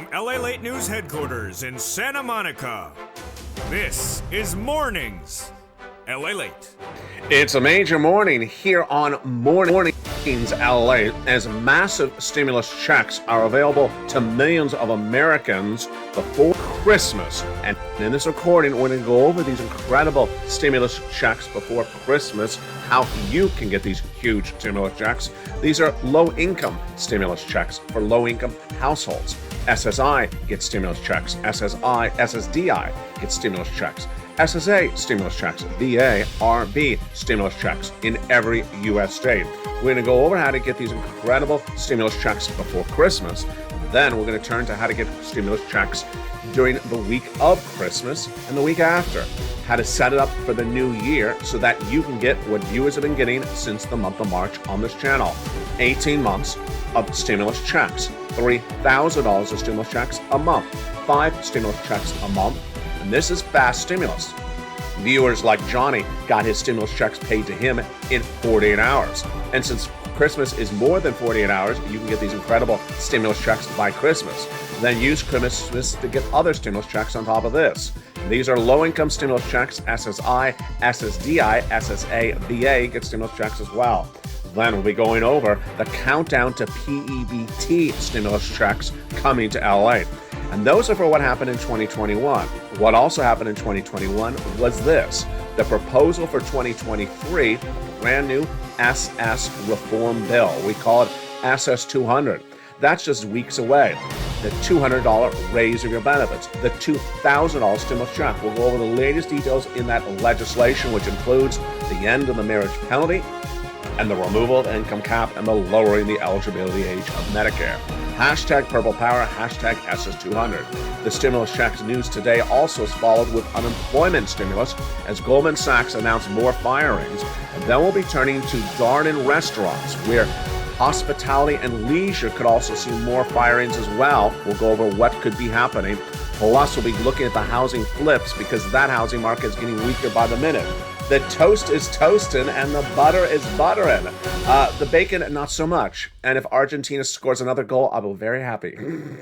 From LA Late News headquarters in Santa Monica, this is Mornings LA Late. It's a major morning here on Mornings LA as massive stimulus checks are available to millions of Americans before Christmas. And in this recording, we're going to go over these incredible stimulus checks before Christmas, how you can get these huge stimulus checks. These are low-income stimulus checks for low-income households. SSI gets stimulus checks. SSDI gets stimulus checks. SSA stimulus checks, VA, RB stimulus checks in every U.S. state. We're going to go over how to get these incredible stimulus checks before Christmas. Then we're going to turn to how to get stimulus checks during the week of Christmas and the week after. How to set it up for the new year so that you can get what viewers have been getting since the month of March on this channel. 18 months of stimulus checks, $3,000 of stimulus checks a month, 5 stimulus checks a month. And this is fast stimulus. Viewers like Johnny got his stimulus checks paid to him in 48 hours. And since Christmas is more than 48 hours, you can get these incredible stimulus checks by Christmas. Then use Christmas to get other stimulus checks on top of this. These are low-income stimulus checks, SSI, SSDI, SSA, VA get stimulus checks as well. Then we'll be going over the countdown to PEBT stimulus checks coming to LA. And those are for what happened in 2021. What also happened in 2021 was this: the proposal for 2023, brand new SS reform bill. We call it SS 200. That's just weeks away. The $200 raise of your benefits, the $2,000 stimulus check. We'll go over the latest details in that legislation, which includes the end of the marriage penalty and the removal of the income cap and the lowering the eligibility age of Medicare. Hashtag Purple Power, hashtag SS200. The stimulus checks news today also is followed with unemployment stimulus as Goldman Sachs announced more firings. And then we'll be turning to garden restaurants, where hospitality and leisure could also see more firings as well. We'll go over what could be happening. Plus, we'll be looking at the housing flips because that housing market is getting weaker by the minute. The toast is toasting and the butter is buttering. The bacon, not so much. And if Argentina scores another goal, I'll be very happy.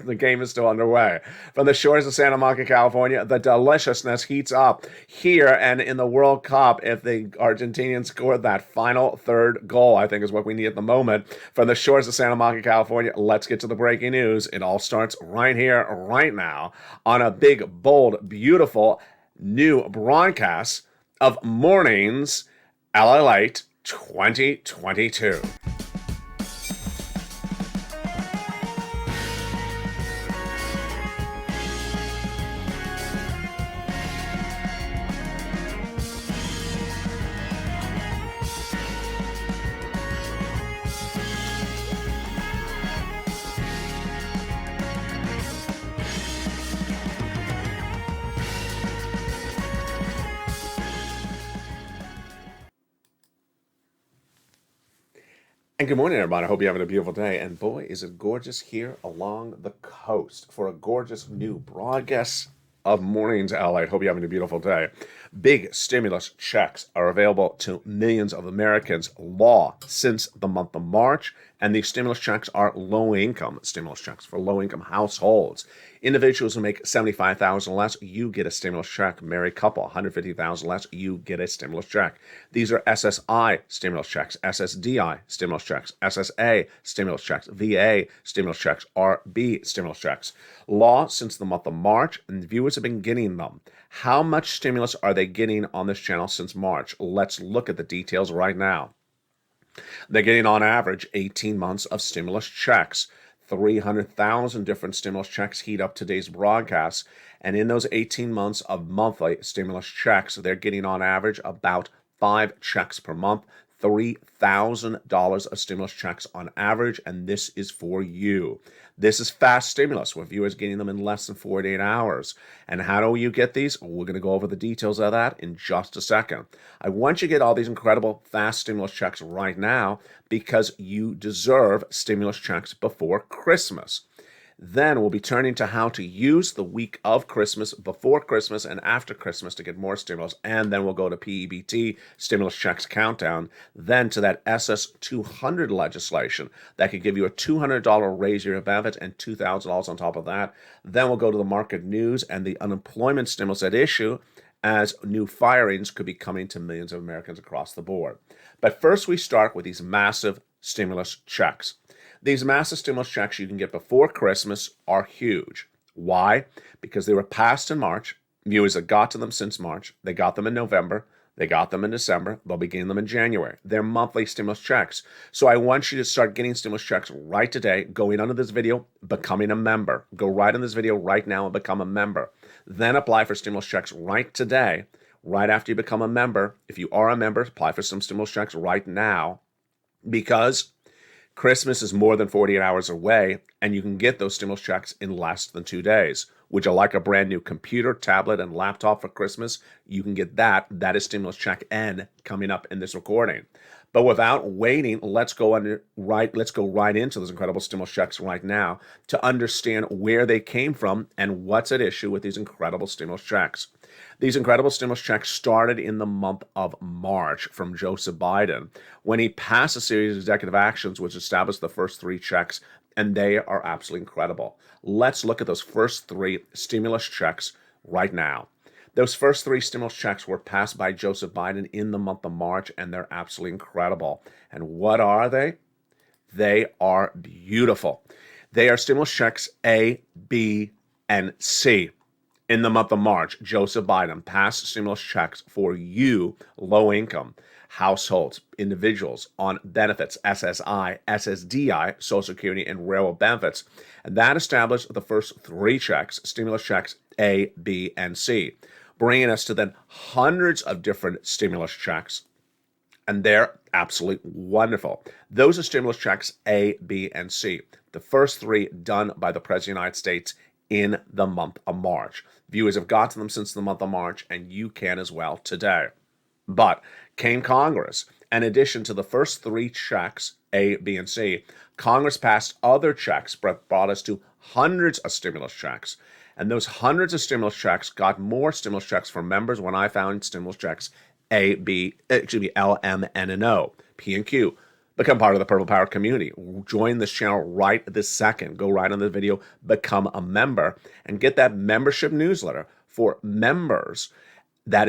The game is still underway. From the shores of Santa Monica, California, the deliciousness heats up here. And in the World Cup, if the Argentinians score that final third goal, I think is what we need at the moment. From the shores of Santa Monica, California, let's get to the breaking news. It all starts right here, right now, on a big, bold, beautiful new broadcast of Mornings LA Late 2022. And good morning, everybody. I hope you're having a beautiful day. And boy, is it gorgeous here along the coast for a gorgeous new broadcast of Mornings LA. Hope you're having a beautiful day. Big stimulus checks are available to millions of Americans since the month of March. And these stimulus checks are low-income stimulus checks for low-income households. Individuals who make $75,000 less, you get a stimulus check. Married couple, $150,000 less, you get a stimulus check. These are SSI stimulus checks, SSDI stimulus checks, SSA stimulus checks, VA stimulus checks, RB stimulus checks. Law since the month of March, and viewers have been getting them. How much stimulus are they getting on this channel since March? Let's look at the details right now. They're getting on average 18 months of stimulus checks. 300,000 different stimulus checks heat up today's broadcast. And in those 18 months of monthly stimulus checks, they're getting on average about 5 checks per month, $3,000 of stimulus checks on average, and this is for you. This is fast stimulus, with viewers getting them in less than 48 hours. And how do you get these? We're going to go over the details of that in just a second. I want you to get all these incredible fast stimulus checks right now because you deserve stimulus checks before Christmas. Then we'll be turning to how to use the week of Christmas, before Christmas, and after Christmas to get more stimulus. And then we'll go to PEBT, stimulus checks countdown, then to that SS 200 legislation that could give you a $200 raise your benefit and $2,000 on top of that. Then we'll go to the market news and the unemployment stimulus at issue, as new firings could be coming to millions of Americans across the board. But first, we start with these massive stimulus checks. These massive stimulus checks you can get before Christmas are huge. Why? Because they were passed in March. Viewers have got to them since March. They got them in November. They got them in December. They'll be getting them in January. They're monthly stimulus checks. So I want you to start getting stimulus checks right today. Going under this video, becoming a member. Go right in this video right now and become a member. Then apply for stimulus checks right today. Right after you become a member. If you are a member, apply for some stimulus checks right now, because Christmas is more than 48 hours away, and you can get those stimulus checks in less than 2 days. Would you like a brand new computer, tablet, and laptop for Christmas? You can get that. That is stimulus check N coming up in this recording. But without waiting, let's go right into those incredible stimulus checks right now to understand where they came from and what's at issue with these incredible stimulus checks. These incredible stimulus checks started in the month of March from Joseph Biden, when he passed a series of executive actions which established the first 3 checks, and they are absolutely incredible. Let's look at those first 3 stimulus checks right now. Those first 3 stimulus checks were passed by Joseph Biden in the month of March, and they're absolutely incredible. And what are they? They are beautiful. They are stimulus checks A, B, and C. In the month of March, Joseph Biden passed stimulus checks for you, low-income households, individuals on benefits, SSI, SSDI, Social Security, and railroad benefits. And that established the first 3 checks, stimulus checks A, B, and C, bringing us to then hundreds of different stimulus checks. And they're absolutely wonderful. Those are stimulus checks A, B, and C. The first 3 done by the President of the United States in the month of March. Viewers have got to them since the month of March, and you can as well today. But came Congress. In addition to the first 3 checks, A, B, and C, Congress passed other checks, brought us to hundreds of stimulus checks. And those hundreds of stimulus checks got more stimulus checks for members when I found stimulus checks A, B, L, M, N, and O, P, and Q. Become part of the Purple Power community. Join this channel right this second. Go right on the video, become a member, and get that membership newsletter for members that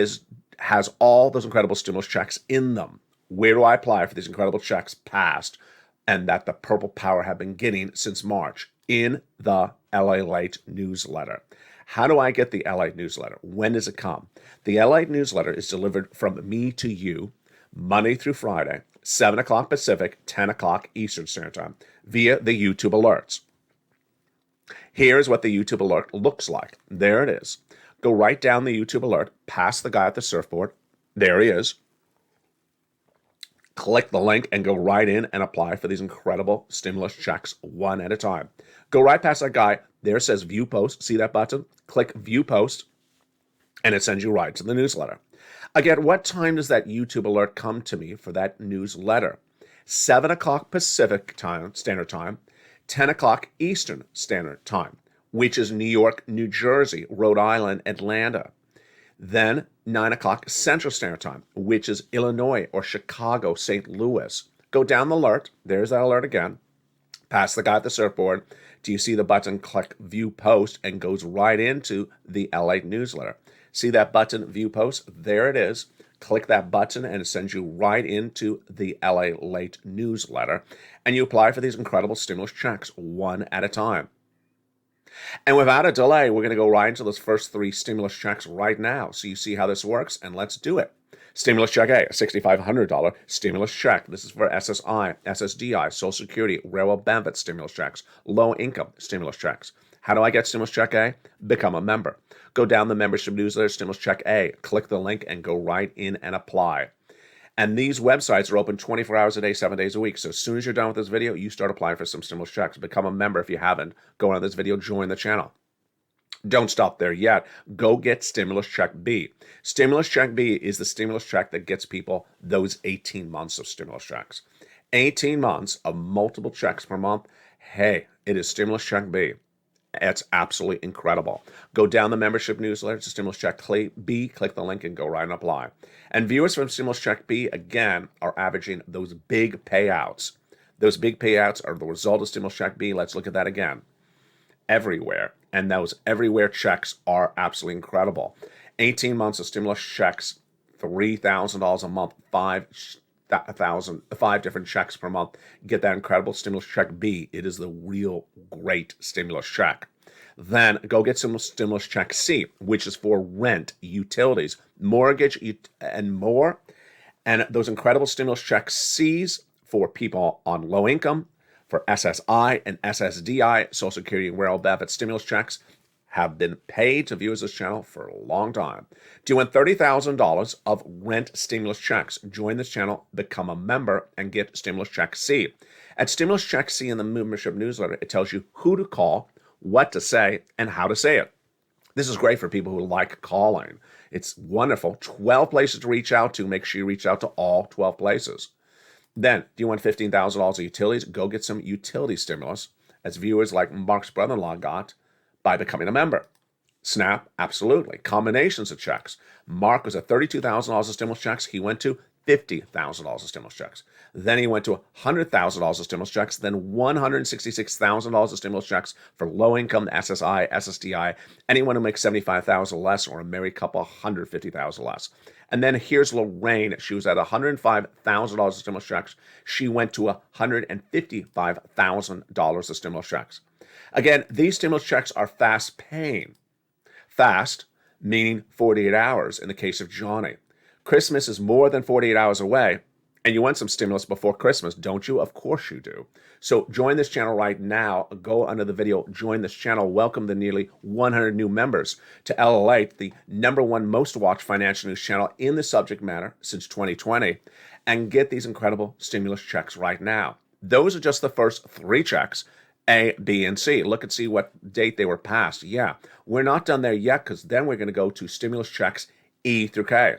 has all those incredible stimulus checks in them. Where do I apply for these incredible checks passed and that the Purple Power have been getting since March? In the LA Late newsletter. How do I get the LA newsletter? When does it come? The LA newsletter is delivered from me to you Monday through Friday, 7 o'clock Pacific, 10 o'clock Eastern Standard Time, via the YouTube alerts. Here's what the YouTube alert looks like. There it is. Go right down the YouTube alert, past the guy at the surfboard. There he is. Click the link and go right in and apply for these incredible stimulus checks one at a time. Go right past that guy. There it says View Post. See that button? Click View Post, and it sends you right to the newsletter. Again, what time does that YouTube alert come to me for that newsletter? 7 o'clock Pacific time, Standard Time, 10 o'clock Eastern Standard Time, which is New York, New Jersey, Rhode Island, Atlanta. Then 9 o'clock Central Standard Time, which is Illinois or Chicago, St. Louis. Go down the alert. There's that alert again. Past the guy at the surfboard. Do you see the button? Click View Post and goes right into the LA newsletter. See that button, View Post? There it is. Click that button and it sends you right into the LA Late newsletter. And you apply for these incredible stimulus checks one at a time. And without a delay, we're going to go right into those first 3 stimulus checks right now. So you see how this works, and let's do it. Stimulus check A, a $6,500 stimulus check. This is for SSI, SSDI, Social Security, railroad benefit stimulus checks, low income stimulus checks. How do I get stimulus check A? Become a member. Go down the membership newsletter, stimulus check A, click the link and go right in and apply. And these websites are open 24 hours a day, 7 days a week. So as soon as you're done with this video, you start applying for some stimulus checks. Become a member if you haven't. Go on this video, join the channel. Don't stop there yet. Go get stimulus check B. Stimulus check B is the stimulus check that gets people those 18 months of stimulus checks. 18 months of multiple checks per month. Hey, it is stimulus check B. It's absolutely incredible. Go down the membership newsletter to Stimulus Check B, click the link and go right and apply. And viewers from Stimulus Check B, again, are averaging those big payouts. Those big payouts are the result of Stimulus Check B. Let's look at that again. Everywhere. And those everywhere checks are absolutely incredible. 18 months of stimulus checks, $3,000 a month, five different checks per month. Get that incredible Stimulus Check B. It is the real great stimulus check. Then go get some Stimulus Check C, which is for rent, utilities, mortgage, and more. And those incredible Stimulus Check C's for people on low income, for SSI and SSDI, Social Security and Rural Benefit stimulus checks, have been paid to viewers of this channel for a long time. Do you want $30,000 of rent stimulus checks? Join this channel, become a member, and get Stimulus Check C. At Stimulus Check C in the membership newsletter, it tells you who to call, what to say, and how to say it. This is great for people who like calling. It's wonderful. 12 places to reach out to. Make sure you reach out to all 12 places. Then, do you want $15,000 of utilities? Go get some utility stimulus, as viewers like Mark's brother-in-law got by becoming a member. SNAP, absolutely. Combinations of checks. Mark was at $32,000 of stimulus checks. He went to $50,000 of stimulus checks. Then he went to $100,000 of stimulus checks, then $166,000 of stimulus checks for low-income SSI, SSDI, anyone who makes $75,000 less, or a married couple, $150,000 less. And then here's Lorraine. She was at $105,000 of stimulus checks. She went to $155,000 of stimulus checks. Again, these stimulus checks are fast paying. Fast, meaning 48 hours in the case of Johnny. Christmas is more than 48 hours away, and you want some stimulus before Christmas, don't you? Of course you do. So join this channel right now. Go under the video, join this channel. Welcome the nearly 100 new members to LLate, the #1 most watched financial news channel in the subject matter since 2020, and get these incredible stimulus checks right now. Those are just the first 3 checks, A, B, and C. Look and see what date they were passed. Yeah, we're not done there yet, because then we're going to go to stimulus checks E through K.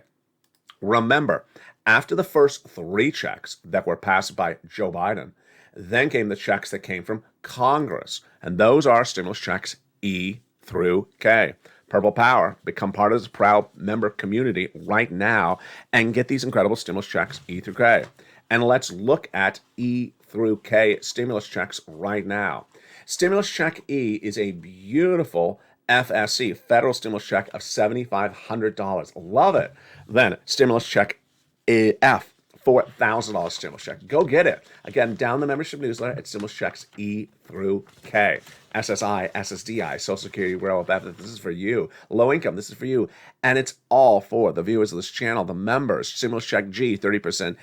Remember, after the first 3 checks that were passed by Joe Biden, then came the checks that came from Congress. And those are stimulus checks E through K. Purple Power, become part of this proud member community right now and get these incredible stimulus checks E through K. And let's look at E through K stimulus checks right now. Stimulus check E is a beautiful FSC, federal stimulus check of $7,500. Love it. Then stimulus check F, $4,000 stimulus check. Go get it. Again, down the membership newsletter at stimulus checks E through K. SSI, SSDI, Social Security, Rural Benefit. This is for you. Low income, this is for you. And it's all for the viewers of this channel, the members. Stimulus check G, 30%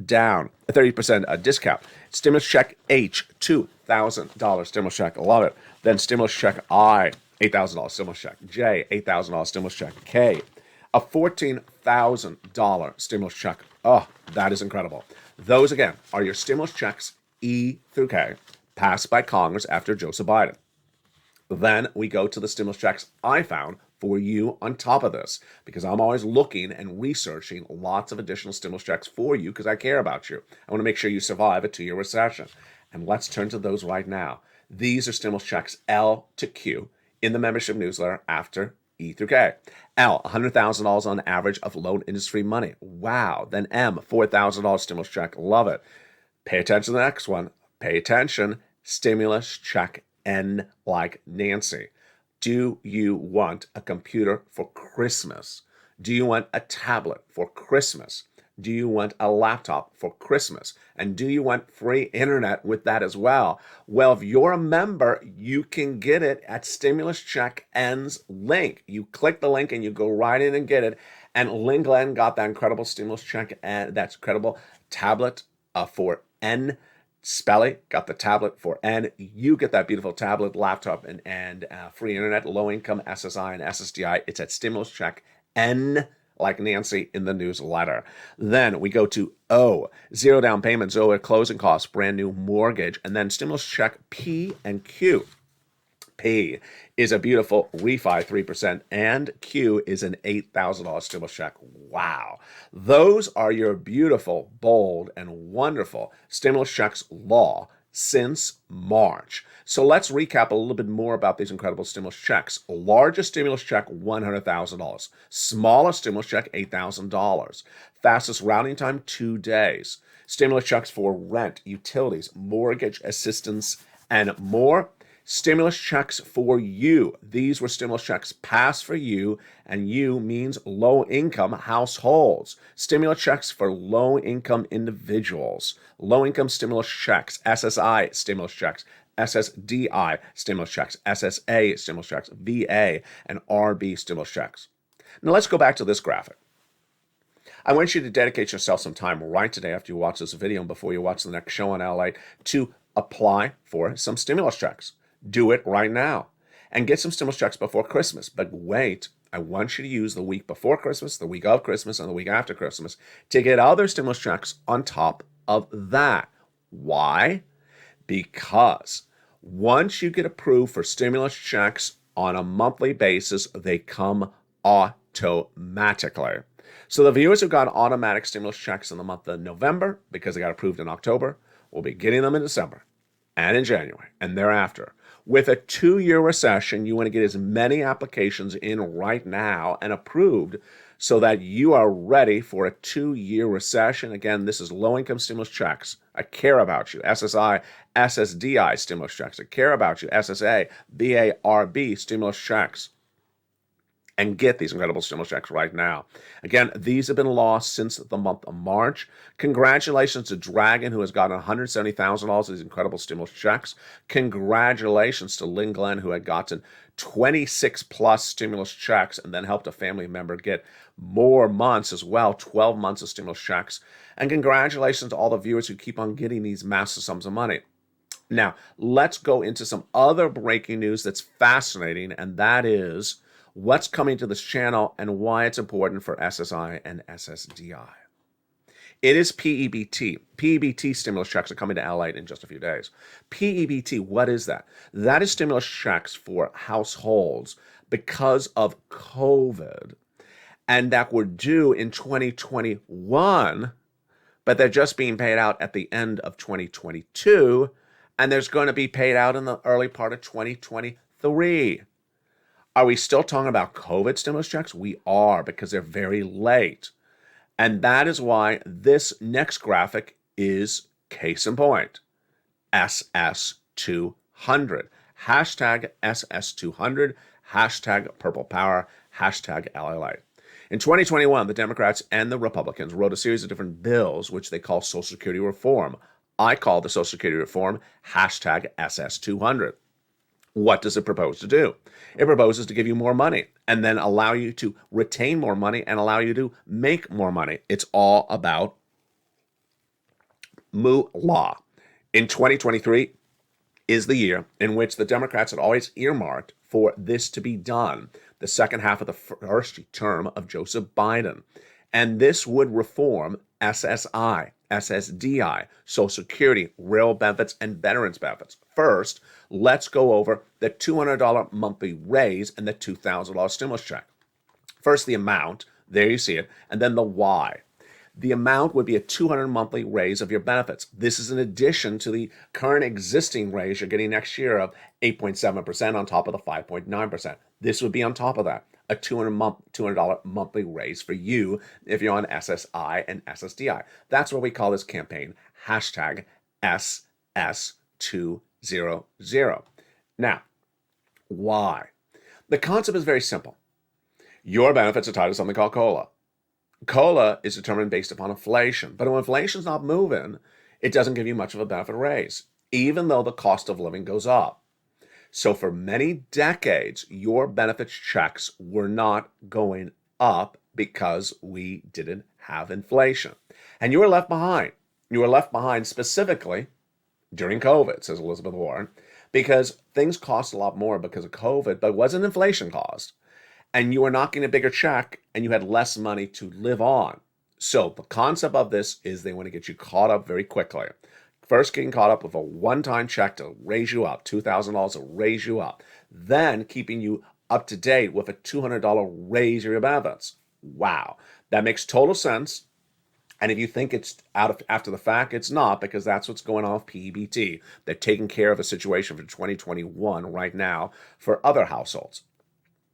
down, 30% discount. Stimulus check H, $2,000 stimulus check. Love it. Then stimulus check I, $8,000 stimulus check. J, $8,000 stimulus check. K, a $14,000 stimulus check. Oh, that is incredible. Those, again, are your stimulus checks E through K, passed by Congress after Joseph Biden. Then we go to the stimulus checks I found for you on top of this, because I'm always looking and researching lots of additional stimulus checks for you because I care about you. I want to make sure you survive a 2-year recession. And let's turn to those right now. These are stimulus checks L to Q in the membership newsletter after E through K. L, $100,000 on average of loan industry money. Wow. Then M, $4,000 stimulus check. Love it. Pay attention to the next one. Pay attention. Stimulus check N like Nancy. Do you want a computer for Christmas? Do you want a tablet for Christmas? Do you want a laptop for Christmas? And do you want free internet with that as well? Well, if you're a member, you can get it at Stimulus Check N's link. You click the link and you go right in and get it. And Lynn Glenn got that incredible stimulus check, and that's incredible tablet for N. Spelly got the tablet for N. You get that beautiful tablet, laptop, and free internet, low income SSI and SSDI. It's at Stimulus Check N, like Nancy in the newsletter. Then we go to O, 0 down payment, 0 closing costs, brand new mortgage, and then stimulus check P and Q. P is a beautiful refi 3%, and Q is an $8,000 stimulus check. Wow. Those are your beautiful, bold, and wonderful stimulus checks law since March. So let's recap a little bit more about these incredible stimulus checks. Largest stimulus check, $100,000. Smallest stimulus check, $8,000. Fastest routing time, 2 days. Stimulus checks for rent, utilities, mortgage assistance, and more. Stimulus checks for you. These were stimulus checks passed for you, and you means low-income households. Stimulus checks for low-income individuals. Low-income stimulus checks, SSI stimulus checks, SSDI stimulus checks, SSA stimulus checks, VA, and RB stimulus checks. Now let's go back to this graphic. I want you to dedicate yourself some time right today after you watch this video and before you watch the next show on LA to apply for some stimulus checks. Do it right now and get some stimulus checks before Christmas. But wait, I want you to use the week before Christmas, the week of Christmas, and the week after Christmas to get other stimulus checks on top of that. Why? Because once you get approved for stimulus checks on a monthly basis, they come automatically. So the viewers who got automatic stimulus checks in the month of November, because they got approved in October, will be getting them in December and in January and thereafter. With a 2-year recession, you want to get as many applications in right now and approved so that you are ready for a 2-year recession. Again, this is low-income stimulus checks. I care about you. SSI, SSDI stimulus checks. I care about you. SSA, VA, RB stimulus checks. And get these incredible stimulus checks right now. Again, these have been lost since the month of March. Congratulations to Dragon, who has gotten $170,000 of these incredible stimulus checks. Congratulations to Lynn Glenn, who had gotten 26 plus stimulus checks and then helped a family member get more months as well, 12 months of stimulus checks. And congratulations to all the viewers who keep on getting these massive sums of money. Now, let's go into some other breaking news that's fascinating, and that is what's coming to this channel and why it's important for SSI and SSDI. It is PEBT. PEBT stimulus checks are coming to LA in just a few days. PEBT, what is that? That is stimulus checks for households because of COVID and that were due in 2021, but they're just being paid out at the end of 2022, and there's going to be paid out in the early part of 2023. Are we still talking about COVID stimulus checks? We are, because they're very late. And that is why this next graphic is case in point. SS200. Hashtag SS200. Hashtag Purple Power. Hashtag LLA. In 2021, the Democrats and the Republicans wrote a series of different bills, which they call Social Security reform. I call the Social Security reform hashtag SS200. What does it propose to do? It proposes to give you more money and then allow you to retain more money and allow you to make more money. It's all about moolah. In 2023 is the year in which the Democrats had always earmarked for this to be done, the second half of the first term of Joseph Biden. And this would reform SSI, SSDI, Social Security, rail benefits, and veterans benefits. First, let's go over the $200 monthly raise and the $2,000 stimulus check. First, the amount, there you see it, and then the why. The amount would be a $200 monthly raise of your benefits. This is in addition to the current existing raise you're getting next year of 8.7% on top of the 5.9%. This would be on top of that. A $200 monthly raise for you if you're on SSI and SSDI. That's what we call this campaign, hashtag SS200. Now, why? The concept is very simple. Your benefits are tied to something called COLA. COLA is determined based upon inflation, but when inflation's not moving, it doesn't give you much of a benefit raise, even though the cost of living goes up. So for many decades, your benefits checks were not going up because we didn't have inflation. And you were left behind. You were left behind specifically during COVID, says Elizabeth Warren, because things cost a lot more because of COVID, but it wasn't inflation caused. And you were not getting a bigger check and you had less money to live on. So the concept of this is they want to get you caught up very quickly. First, getting caught up with a one-time check to raise you up, $2,000 to raise you up. Then keeping you up to date with a $200 raise of your benefits. Wow, that makes total sense. And if you think it's after the fact, it's not, because that's what's going on with PEBT. They're taking care of a situation for 2021 right now for other households.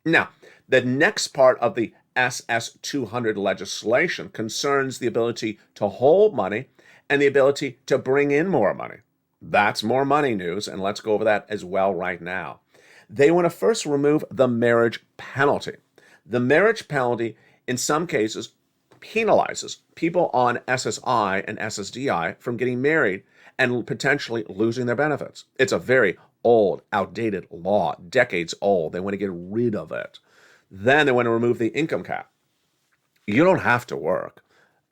Now, the next part of the SS 200 legislation concerns the ability to hold money and the ability to bring in more money. That's more money news, and let's go over that as well right now. They want to first remove the marriage penalty. The marriage penalty, in some cases, penalizes people on SSI and SSDI from getting married and potentially losing their benefits. It's a very old, outdated law, decades old. They want to get rid of it. Then they want to remove the income cap. You don't have to work,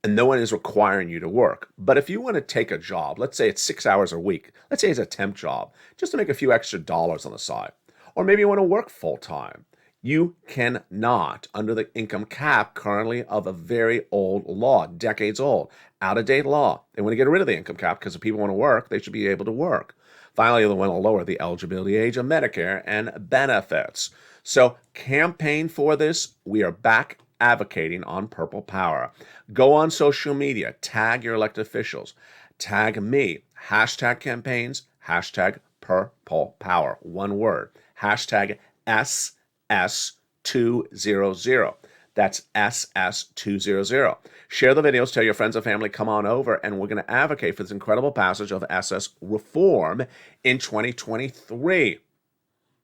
and no one is requiring you to work. But if you want to take a job, let's say it's 6 hours a week, let's say it's a temp job, just to make a few extra dollars on the side, or maybe you want to work full time, you cannot, under the income cap currently of a very old law, decades old, out-of-date law. They want to get rid of the income cap because if people want to work, they should be able to work. Finally, they want to lower the eligibility age of Medicare and benefits. So campaign for this. We are back advocating on Purple Power. Go on social media, tag your elected officials, tag me, hashtag campaigns, hashtag Purple Power, one word, hashtag SS200. That's SS200. Share the videos, tell your friends and family, come on over, and we're going to advocate for this incredible passage of SS reform in 2023.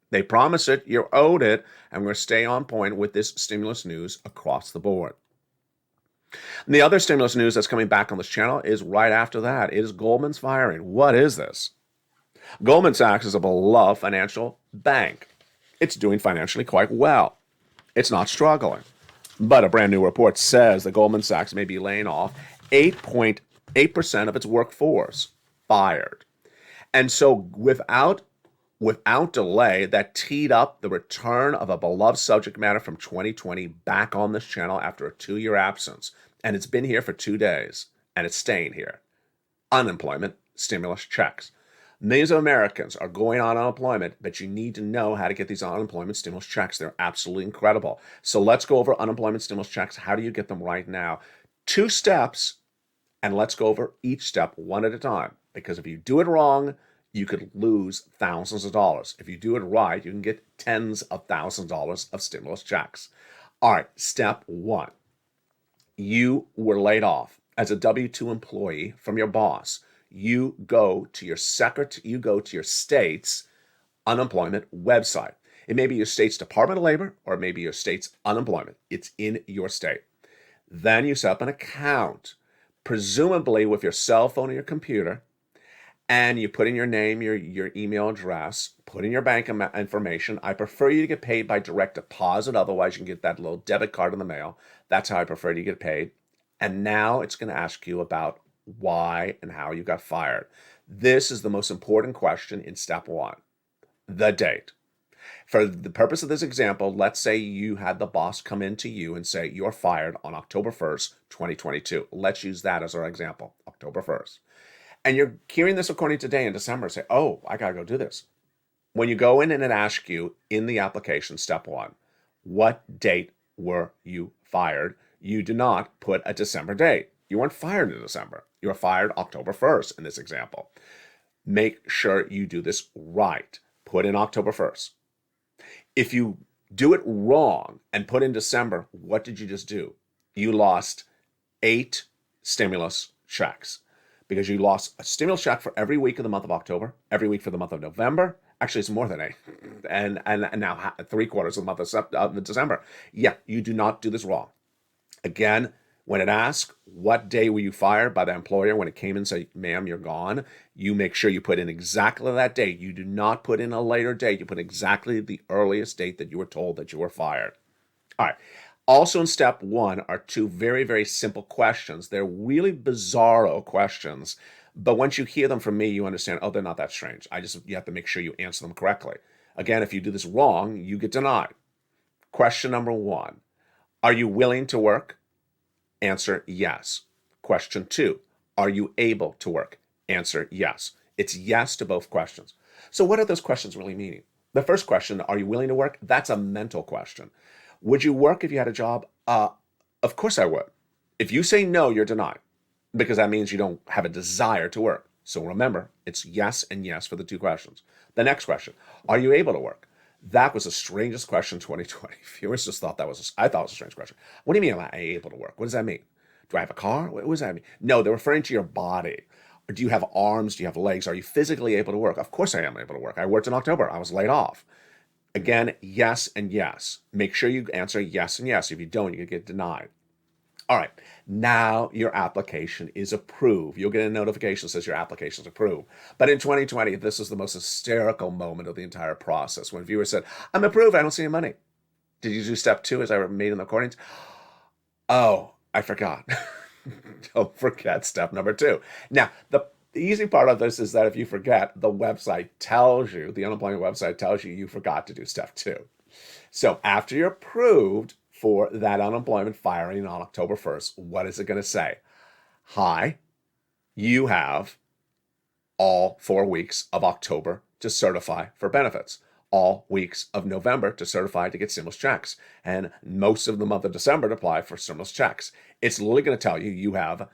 They promise it, you're owed it, and we're going to stay on point with this stimulus news across the board. And the other stimulus news that's coming back on this channel is right after that. It is Goldman's firing. What is this? Goldman Sachs is a beloved financial bank. It's doing financially quite well. It's not struggling. But a brand new report says that Goldman Sachs may be laying off 8.8% of its workforce, fired. And so without delay, that teed up the return of a beloved subject matter from 2020 back on this channel after a 2-year absence. And it's been here for 2 days, and it's staying here. Unemployment stimulus checks. Millions of Americans are going on unemployment, but you need to know how to get these unemployment stimulus checks. They're absolutely incredible. So let's go over unemployment stimulus checks. How do you get them right now? 2 steps, and let's go over each step one at a time. Because if you do it wrong, you could lose thousands of dollars. If you do it right, you can get tens of thousands of dollars of stimulus checks. All right, step 1. You were laid off as a W-2 employee from your boss. You go to your state's unemployment website. It may be your state's Department of Labor, or it may be your state's unemployment. It's in your state. Then you set up an account, presumably with your cell phone or your computer, and you put in your name, your email address, put in your bank information. I prefer you to get paid by direct deposit. Otherwise, you can get that little debit card in the mail. That's how I prefer to get paid. And now it's going to ask you about why and how you got fired. This is the most important question in step 1, the date. For the purpose of this example, let's say you had the boss come in to you and say, you're fired on October 1st, 2022. Let's use that as our example, October 1st. And you're hearing this recording today in December, say, oh, I got to go do this. When you go in and it asks you in the application, step 1, what date were you fired? You do not put a December date. You weren't fired in December. You were fired October 1st in this example. Make sure you do this right. Put in October 1st. If you do it wrong and put in December, what did you just do? You lost 8 stimulus checks, because you lost a stimulus check for every week of the month of October, every week for the month of November. Actually, it's more than 8. And now 3/4 of the month of December. Yeah, you do not do this wrong. Again, when it asks, what day were you fired by the employer, when it came and said, ma'am, you're gone, you make sure you put in exactly that date. You do not put in a later date. You put exactly the earliest date that you were told that you were fired. All right. Also in step 1 are 2 very, very simple questions. They're really bizarro questions, but once you hear them from me, you understand, oh, they're not that strange. You have to make sure you answer them correctly. Again, if you do this wrong, you get denied. Question number 1, are you willing to work? Answer yes. Question 2, are you able to work? Answer yes. It's yes to both questions. So what are those questions really meaning? The first question, are you willing to work? That's a mental question. Would you work if you had a job? Of course I would. If you say no, you're denied. because that means you don't have a desire to work. So remember, it's yes and yes for the two questions. The next question, are you able to work? That was the strangest question in 2020. Viewers just thought I thought it was a strange question. What do you mean, am I able to work? What does that mean? Do I have a car? What does that mean? No, they're referring to your body. Or do you have arms? Do you have legs? Are you physically able to work? Of course I am able to work. I worked in October. I was laid off. Again, yes and yes. Make sure you answer yes and yes. If you don't, you can get denied. All right, now your application is approved. You'll get a notification that says your application is approved. But in 2020, this was the most hysterical moment of the entire process when viewers said, I'm approved, I don't see any money. Did you do step 2 as I made in the recordings? Oh, I forgot. Don't forget step number 2. Now, the easy part of this is that if you forget, the website tells you, the unemployment website tells you forgot to do step 2. So after you're approved for that unemployment firing on October 1st, what is it going to say? Hi, you have all 4 weeks of October to certify for benefits, all weeks of November to certify to get stimulus checks, and most of the month of December to apply for stimulus checks. It's literally going to tell you have,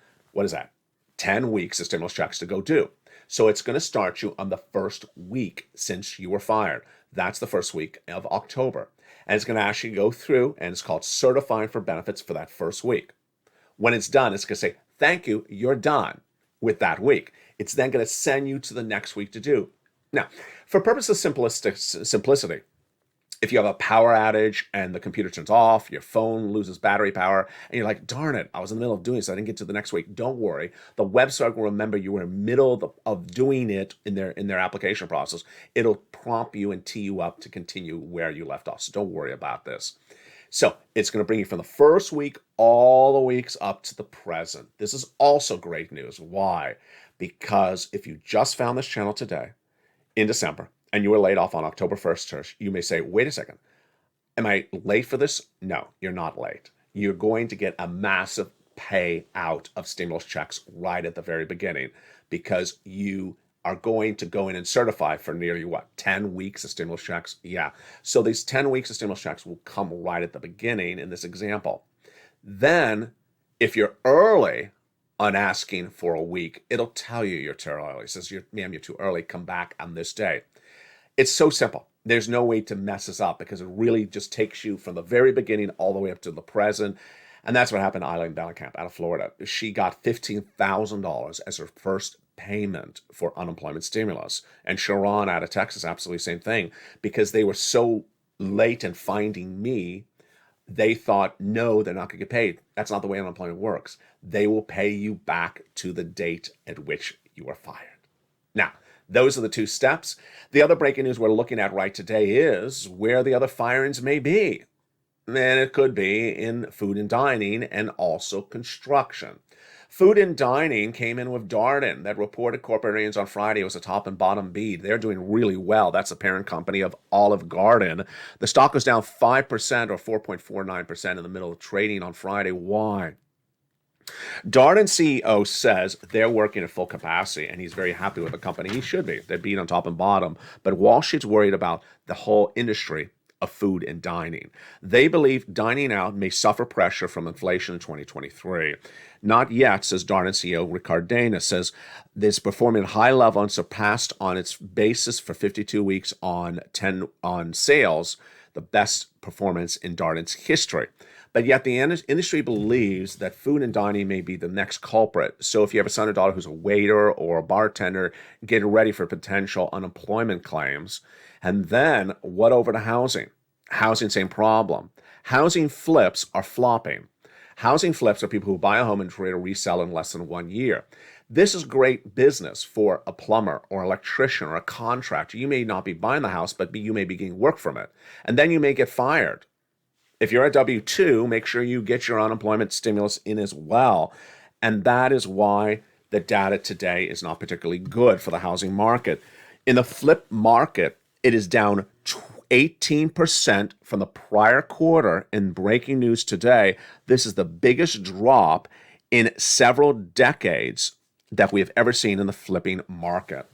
10 weeks of stimulus checks to go do. So it's going to start you on the first week since you were fired. That's the first week of October. And it's going to actually go through, and it's called certifying for benefits for that first week. When it's done, it's going to say, thank you, you're done with that week. It's then going to send you to the next week to do. Now, for purposes of simplicity, if you have a power outage and the computer turns off, your phone loses battery power, and you're like, darn it, I was in the middle of doing this, I didn't get to the next week. Don't worry. The website will remember you were in the middle of doing it in their application process. It'll prompt you and tee you up to continue where you left off. So don't worry about this. So it's going to bring you from the first week all the weeks up to the present. This is also great news. Why? Because if you just found this channel today in December, and you were laid off on October 1st, you may say, wait a second, am I late for this? No, you're not late. You're going to get a massive payout of stimulus checks right at the very beginning because you are going to go in and certify for nearly 10 weeks of stimulus checks? Yeah. So these 10 weeks of stimulus checks will come right at the beginning in this example. Then, if you're early on asking for a week, it'll tell you you're too early. It says, ma'am, you're too early. Come back on this day. It's so simple. There's no way to mess this up because it really just takes you from the very beginning all the way up to the present. And that's what happened to Eileen Bellenkamp out of Florida. She got $15,000 as her first payment for unemployment stimulus. And Sharon out of Texas, absolutely same thing, because they were so late in finding me. They thought, no, they're not going to get paid. That's not the way unemployment works. They will pay you back to the date at which you were fired. Now, those are the 2 steps. The other breaking news we're looking at right today is where the other firings may be. And it could be in food and dining and also construction. Food and dining came in with Darden that reported corporate earnings on Friday. It was a top and bottom beat. They're doing really well. That's the parent company of Olive Garden. The stock was down 5% or 4.49% in the middle of trading on Friday. Why? Darden CEO says they're working at full capacity, and he's very happy with the company. He should be. They beat on top and bottom. But Wall Street's worried about the whole industry of food and dining. They believe dining out may suffer pressure from inflation in 2023. Not yet, says Darden CEO Rick Cardenas, says this performing at high level and surpassed on its basis for 52 weeks on sales, the best performance in Darden's history. But yet the industry believes that food and dining may be the next culprit. So if you have a son or daughter who's a waiter or a bartender, get ready for potential unemployment claims. And then what over to housing? Housing, same problem. Housing flips are flopping. Housing flips are people who buy a home and try to resell in less than 1 year. This is great business for a plumber or electrician or a contractor. You may not be buying the house, but you may be getting work from it. And then you may get fired. If you're a W-2, make sure you get your unemployment stimulus in as well. And that is why the data today is not particularly good for the housing market. In the flip market, it is down 18% from the prior quarter. In breaking news today, this is the biggest drop in several decades that we have ever seen in the flipping market.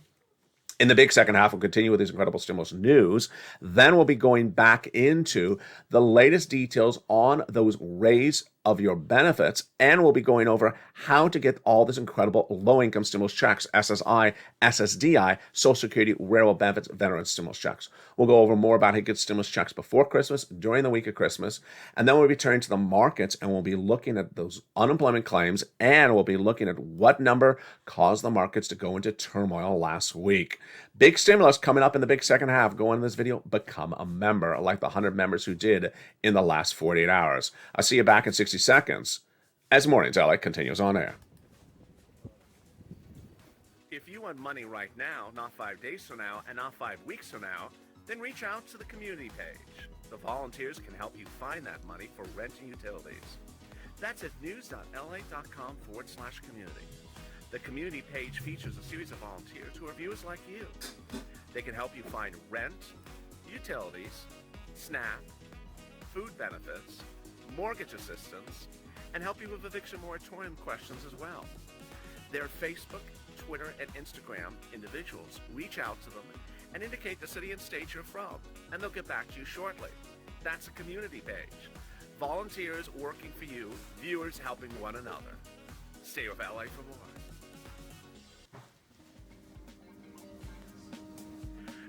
In the big second half, we'll continue with these incredible stimulus news. Then we'll be going back into the latest details on those raise of your benefits, and we'll be going over how to get all this incredible low-income stimulus checks, SSI, SSDI, Social Security, Railroad Benefits, Veteran Stimulus checks. We'll go over more about how to get stimulus checks before Christmas, during the week of Christmas, and then we'll be turning to the markets, and we'll be looking at those unemployment claims, and we'll be looking at what number caused the markets to go into turmoil last week. Big stimulus coming up in the big second half. Go in this video, become a member, like the 100 members who did in the last 48 hours. I'll see you back in 60 seconds as Mornings LA continues on air. If you want money right now, not 5 days from now, and not 5 weeks from now, then reach out to the community page. The volunteers can help you find that money for rent and utilities. That's at news.la.com/community. The community page features a series of volunteers who are viewers like you. They can help you find rent, utilities, SNAP, food benefits, mortgage assistance, and help you with eviction moratorium questions as well. Their Facebook, Twitter, and Instagram individuals reach out to them and indicate the city and state you're from, and they'll get back to you shortly. That's a community page. Volunteers working for you, viewers helping one another. Stay with LA for more.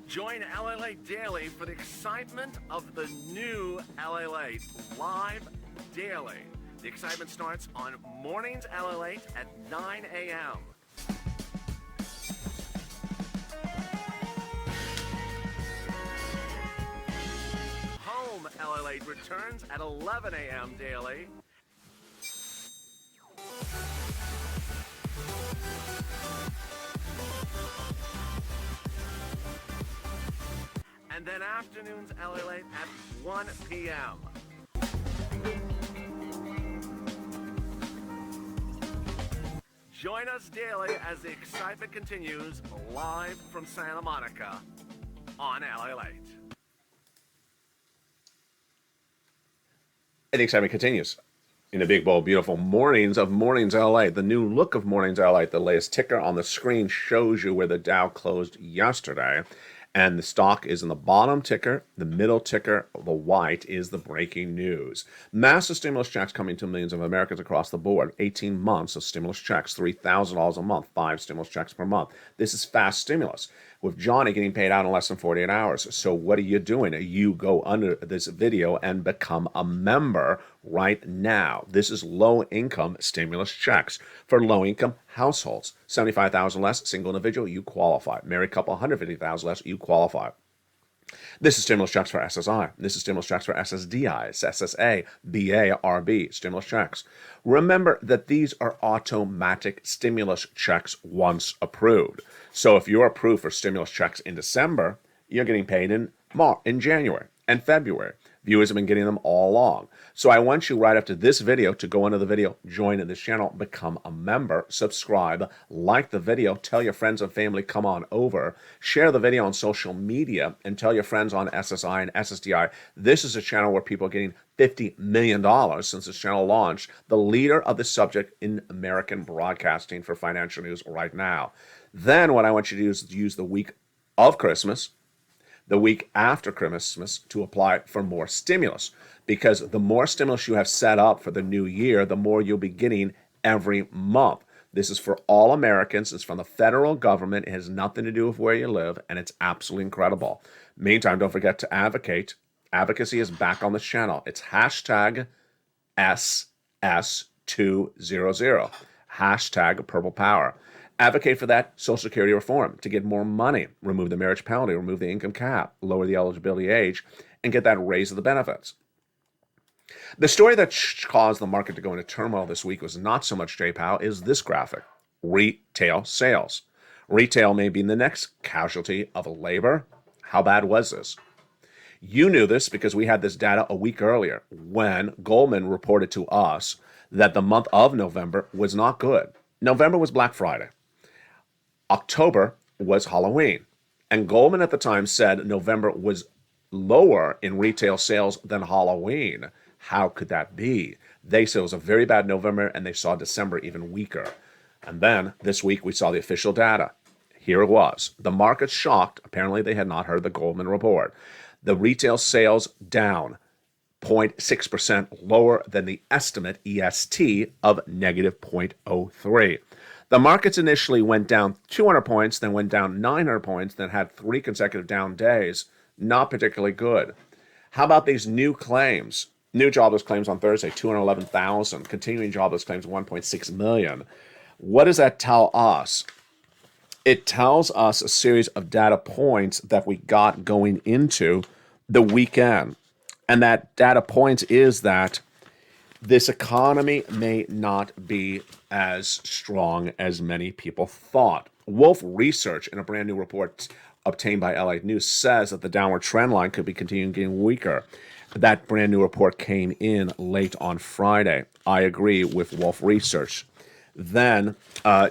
Join LA Daily for the excitement of the new LA live daily. The excitement starts on Mornings LA at 9 a.m. Home LA returns at 11 a.m. daily. And then afternoons LA at 1 p.m. Join us daily as the excitement continues live from Santa Monica on LA Late. And the excitement continues in the big, bold, beautiful mornings of Mornings LA. The new look of Mornings LA, the latest ticker on the screen shows you where the Dow closed yesterday. And the stock is in the bottom ticker, the middle ticker, the white is the breaking news. Massive stimulus checks coming to millions of Americans across the board. 18 months of stimulus checks, $3,000 a month, 5 stimulus checks per month. This is fast stimulus, with Johnny getting paid out in less than 48 hours. So what are you doing? You go under this video and become a member right now. This is low-income stimulus checks for low-income households. 75,000 less, single individual, you qualify. Married couple, 150,000 less, you qualify. This is stimulus checks for SSI. This is stimulus checks for SSDI, SSA, BA, RB, stimulus checks. Remember that these are automatic stimulus checks once approved. So if you're approved for stimulus checks in December, you're getting paid in January and February. Viewers have been getting them all along. So I want you right after this video to go into the video, join this channel, become a member, subscribe, like the video, tell your friends and family, come on over, share the video on social media, and tell your friends on SSI and SSDI. This is a channel where people are getting $50 million since this channel launched, the leader of the subject in American broadcasting for financial news right now. Then what I want you to do is use the week of Christmas, the week after Christmas to apply for more stimulus, because the more stimulus you have set up for the new year, the more you'll be getting every month. This is for all Americans. It's from the federal government. It has nothing to do with where you live, and it's absolutely incredible. Meantime, don't forget to advocate. Advocacy is back on this channel. It's hashtag SS200, hashtag Purple Power. Advocate for that Social Security reform to get more money, remove the marriage penalty, remove the income cap, lower the eligibility age, and get that raise of the benefits. The story that caused the market to go into turmoil this week was not so much J-Pow, is this graphic, retail sales. Retail may be the next casualty of labor. How bad was this? You knew this because we had this data a week earlier when Goldman reported to us that the month of November was not good. November was Black Friday. October was Halloween. And Goldman at the time said November was lower in retail sales than Halloween. How could that be? They said it was a very bad November, and they saw December even weaker. And then this week we saw the official data. Here it was. The market's shocked. Apparently they had not heard the Goldman report. The retail sales down 0.6% lower than the estimate EST of negative 0.03. The markets initially went down 200 points, then went down 900 points, then had 3 consecutive down days. Not particularly good. How about these new claims? New jobless claims on Thursday, 211,000. Continuing jobless claims, 1.6 million. What does that tell us? It tells us a series of data points that we got going into the weekend. And that data point is that this economy may not be as strong as many people thought. Wolf Research, in a brand new report obtained by LA News, says that the downward trend line could be continuing getting weaker. That brand new report came in late on Friday. I agree with Wolf Research. Then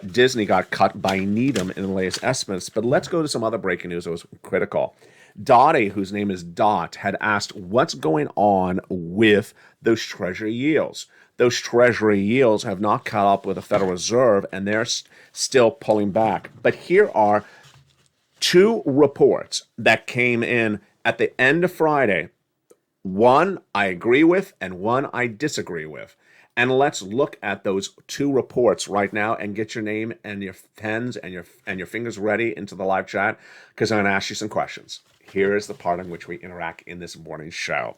Disney got cut by Needham in the latest estimates. But let's go to some other breaking news that was critical. Dottie, whose name is Dot, had asked what's going on with those Treasury yields. Those Treasury yields have not caught up with the Federal Reserve, and they're still pulling back. But here are 2 reports that came in at the end of Friday. One I agree with and one I disagree with. And let's look at those 2 reports right now and get your name and your pens and your fingers ready into the live chat, because I'm going to ask you some questions. Here is the part in which we interact in this morning's show.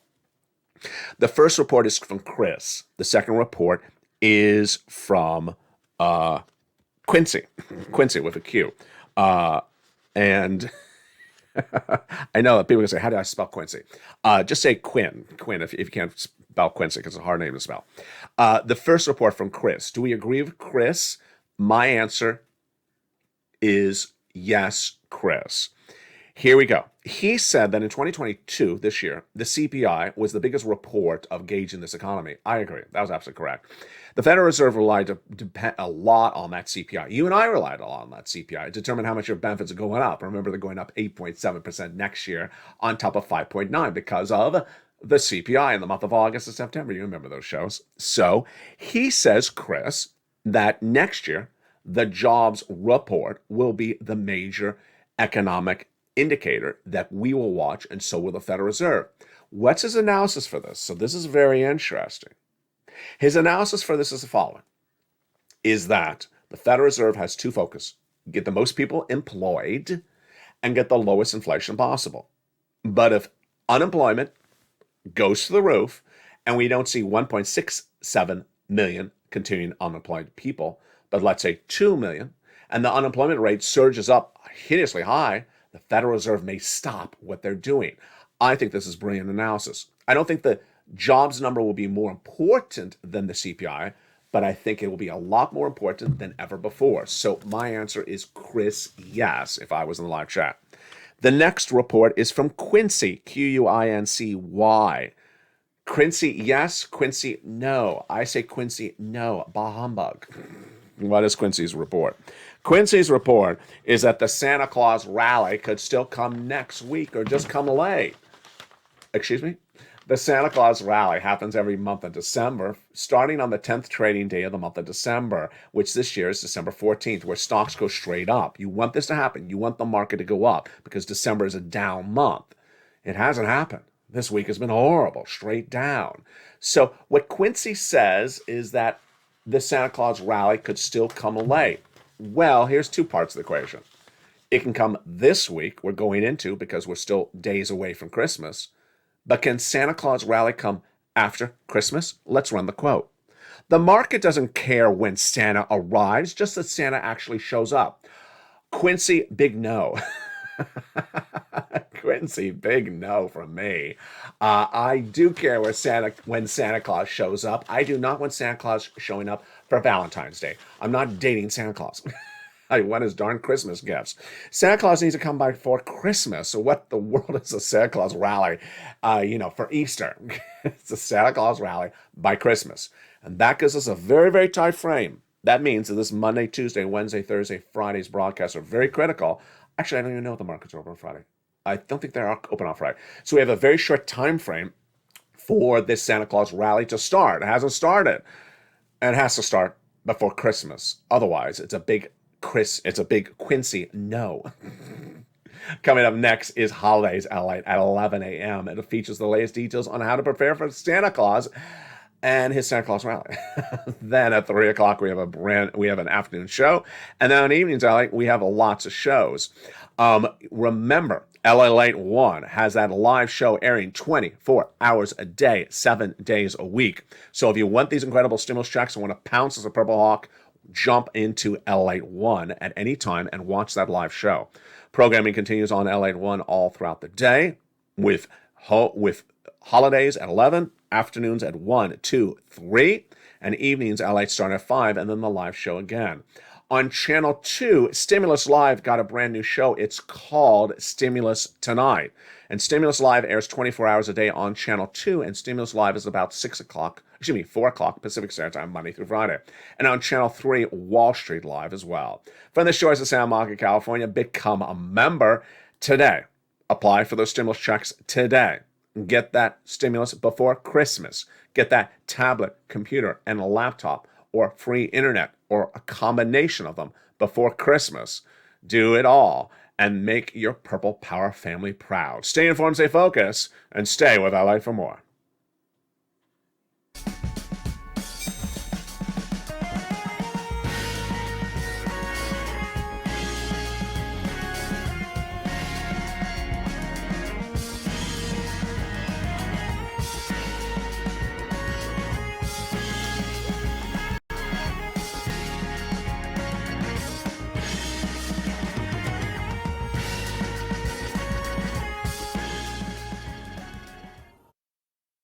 The first report is from Chris. The second report is from Quincy. Quincy with a Q. And I know that people can say, how do I spell Quincy? Just say Quinn if you can't spell Quincy, because it's a hard name to spell. The first report from Chris. Do we agree with Chris? My answer is yes, Chris. Here we go. He said that in 2022, this year, the CPI was the biggest report of gauging this economy. I agree. That was absolutely correct. The Federal Reserve relied a lot on that CPI. You and I relied a lot on that CPI to determine how much your benefits are going up. Remember, they're going up 8.7% next year on top of 5.9% because of the CPI in the month of August and September. You remember those shows. So he says, Chris, that next year, the jobs report will be the major economic indicator that we will watch, and so will the Federal Reserve. What's his analysis for this? So this is very interesting. His analysis for this is the following, is that the Federal Reserve has 2 focus: get the most people employed and get the lowest inflation possible. But if unemployment goes to the roof and we don't see 1.67 million continuing unemployed people, but let's say 2 million, and the unemployment rate surges up hideously high, the Federal Reserve may stop what they're doing. I think this is brilliant analysis. I don't think the jobs number will be more important than the CPI, but I think it will be a lot more important than ever before. So my answer is Chris, yes, if I was in the live chat. The next report is from Quincy, Q-U-I-N-C-Y. Quincy, yes. Quincy, no. I say Quincy, no. Bah humbug. What is Quincy's report? Quincy's report is that the Santa Claus rally could still come next week or just come late. Excuse me? The Santa Claus rally happens every month of December, starting on the 10th trading day of the month of December, which this year is December 14th, where stocks go straight up. You want this to happen. You want the market to go up because December is a down month. It hasn't happened. This week has been horrible, straight down. So what Quincy says is that the Santa Claus rally could still come late. Well, here's 2 parts of the equation. It can come this week, we're going into, because we're still days away from Christmas. But can Santa Claus rally come after Christmas? Let's run the quote. The market doesn't care when Santa arrives, just that Santa actually shows up. Quincy, big no. Quincy, big no from me. I do care when Santa Claus shows up. I do not want Santa Claus showing up for Valentine's Day. I'm not dating Santa Claus. I want his darn Christmas gifts. Santa Claus needs to come by for Christmas. So what the world is a Santa Claus rally, for Easter? It's a Santa Claus rally by Christmas. And that gives us a very, very tight frame. That means that this Monday, Tuesday, Wednesday, Thursday, Friday's broadcasts are very critical. Actually, I don't even know if the markets are open on Friday. I don't think they're open on Friday. So we have a very short time frame for this Santa Claus rally to start. It hasn't started. And it has to start before Christmas. Otherwise, it's a big Quincy no. Coming up next is Holidays LA at 11 a.m. It features the latest details on how to prepare for Santa Claus and his Santa Claus rally. Then at 3 o'clock, we have an afternoon show. And then on evenings, we have lots of shows. Remember, LA Late 1 has that live show airing 24 hours a day, 7 days a week. So if you want these incredible stimulus checks and want to pounce as a Purple Hawk, jump into LA 1 at any time and watch that live show. Programming continues on LA 1 all throughout the day with holidays at 11, afternoons at 1, 2, 3, and evenings LA start at 5, and then the live show again. On Channel 2, Stimulus Live got a brand new show. It's called Stimulus Tonight. And Stimulus Live airs 24 hours a day on Channel 2, and Stimulus Live is about 4 o'clock Pacific Standard Time, Monday through Friday. And on Channel 3, Wall Street Live as well. From the shores of Santa Monica, California, become a member today. Apply for those stimulus checks today. Get that stimulus before Christmas. Get that tablet, computer, and a laptop, or free internet, or a combination of them before Christmas. Do it all and make your Purple Power family proud. Stay informed, stay focused, and stay with LA for more.